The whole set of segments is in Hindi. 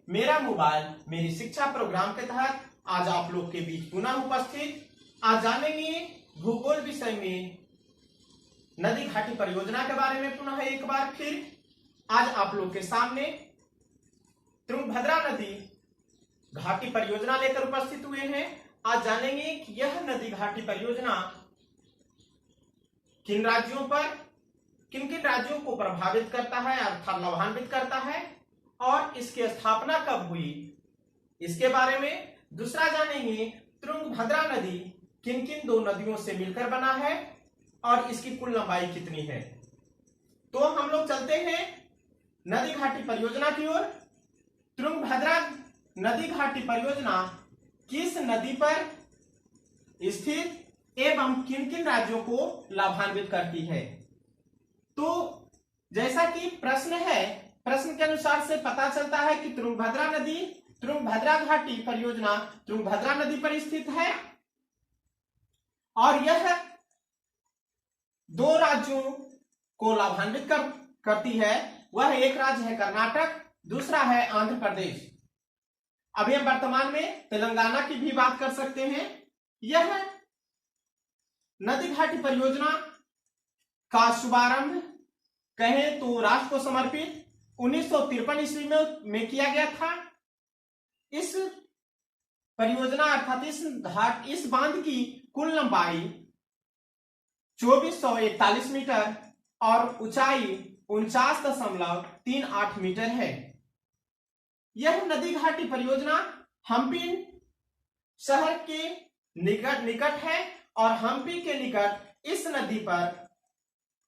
मेरा मोबाइल मेरी शिक्षा प्रोग्राम के तहत आज आप लोग के बीच पुनः उपस्थित। आज जानेंगे भूगोल विषय में नदी घाटी परियोजना के बारे में पुनः एक बार फिर। आज आप लोग के सामने तुंगभद्रा नदी घाटी परियोजना लेकर उपस्थित हुए हैं। आज जानेंगे कि यह नदी घाटी परियोजना किन राज्यों पर किन किन राज्यों को प्रभावित करता है अर्थात लाभान्वित करता है और इसकी स्थापना कब हुई इसके बारे में। दूसरा जानेंगे तुंगभद्रा नदी किन किन दो नदियों से मिलकर बना है और इसकी कुल लंबाई कितनी है। तो हम लोग चलते हैं नदी घाटी परियोजना की ओर। तुंगभद्रा नदी घाटी परियोजना किस नदी पर स्थित एवं किन किन राज्यों को लाभान्वित करती है। तो जैसा कि प्रश्न है, प्रश्न के अनुसार से पता चलता है कि तुंगभद्रा घाटी परियोजना तुंगभद्रा नदी पर स्थित है और यह दो राज्यों को लाभान्वित करती है। वह एक राज्य है कर्नाटक, दूसरा है आंध्र प्रदेश। अभी हम वर्तमान में तेलंगाना की भी बात कर सकते हैं। यह नदी घाटी परियोजना का शुभारंभ कहें तो राष्ट्र को समर्पित 1953 ईस्वी में किया गया था। इस परियोजना अर्थात इस बांध की कुल लंबाई 2441 मीटर और ऊंचाई 49.38 मीटर है। यह नदी घाटी परियोजना हम्पी शहर के निकट है और हम्पी के निकट इस नदी पर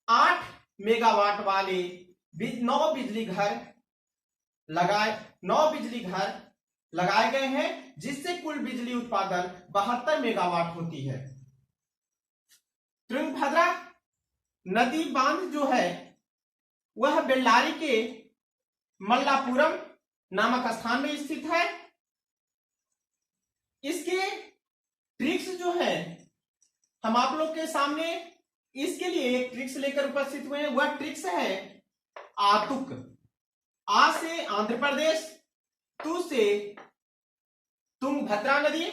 8 मेगावाट वाले 9 बिजली घर लगाए गए हैं, जिससे कुल बिजली उत्पादन 72 मेगावाट होती है। तुंगभद्रा नदी बांध जो है वह बेल्लारी के मल्लापुरम नामक स्थान में स्थित है। इसके ट्रिक्स जो है हम आप लोग के सामने इसके लिए एक ट्रिक्स लेकर उपस्थित हुए हैं। वह ट्रिक्स है आतुक। आ से आंध्र प्रदेश, तू से तुंगभद्रा नदी,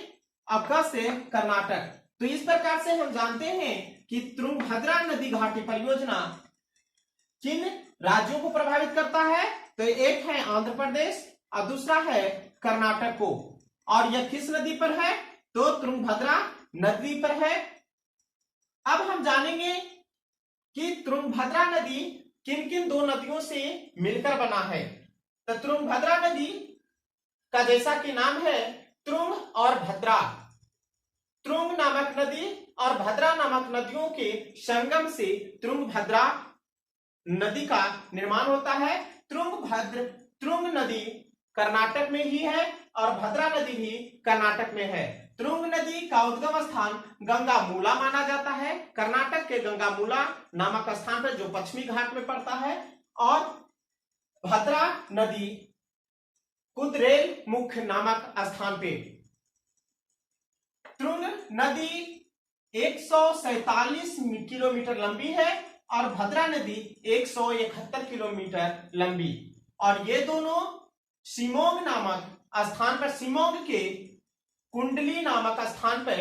अब क से कर्नाटक। तो इस प्रकार से हम जानते हैं कि तुंगभद्रा नदी घाटी परियोजना किन राज्यों को प्रभावित करता है। तो एक है आंध्र प्रदेश और दूसरा है कर्नाटक को। और यह किस नदी पर है तो तुंगभद्रा नदी पर है। अब हम जानेंगे कि तुंगभद्रा नदी किन किन दो नदियों से मिलकर बना है। तो तुंगभद्रा नदी का जैसा कि नाम है तुंग और भद्रा, तुंग नामक नदी और भद्रा नामक नदियों के संगम से तुंगभद्रा नदी का निर्माण होता है। तुंग नदी कर्नाटक में ही है और भद्रा नदी भी कर्नाटक में है। तुंग नदी का उद्गम स्थान गंगामूला माना जाता है, कर्नाटक के गंगामूला नामक स्थान पर जो पश्चिमी घाट में पड़ता है। और भद्रा नदी कुदरेल मुख्य नामक स्थान पे। तुंग नदी 147 किलोमीटर लंबी है और भद्रा नदी 171 किलोमीटर लंबी। और ये दोनों शिमोग नामक स्थान पर, शिमोग के कुंडली नामक स्थान पर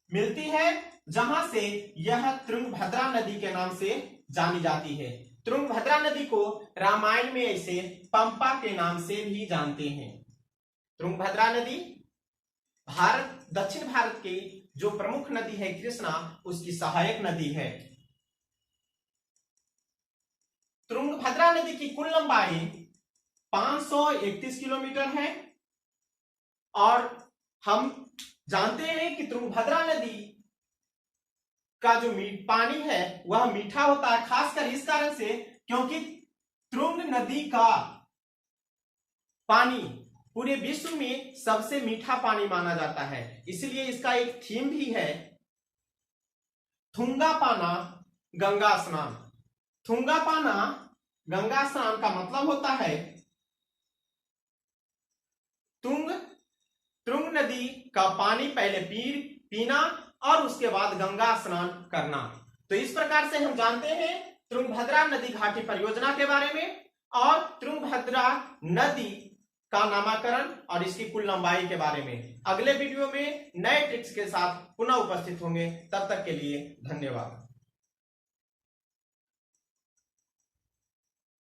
मिलती है, जहां से यह तुंगभद्रा नदी के नाम से जानी जाती है। तुंगभद्रा नदी को रामायण में ऐसे पंपा के नाम से भी जानते हैं। तुंगभद्रा नदी दक्षिण भारत की जो प्रमुख नदी है कृष्णा, उसकी सहायक नदी है। तुंगभद्रा नदी की कुल लंबाई 531 किलोमीटर है और हम जानते हैं कि तुंगभद्रा नदी का जो पानी है वह मीठा होता है, खासकर इस कारण से क्योंकि तुंग नदी का पानी पूरे विश्व में सबसे मीठा पानी माना जाता है। इसलिए इसका एक थीम भी है, थुंगा पाना गंगा स्नान। थुंगा पाना गंगा स्नान का मतलब होता है तुंग नदी का पानी पहले पीना और उसके बाद गंगा स्नान करना। तो इस प्रकार से हम जानते हैं तुंगभद्रा नदी घाटी परियोजना के बारे में। और तुंगभद्रा नदी का नामकरण और इसकी कुल लंबाई के बारे में अगले वीडियो में नए ट्रिक्स के साथ पुनः उपस्थित होंगे। तब तक के लिए धन्यवाद।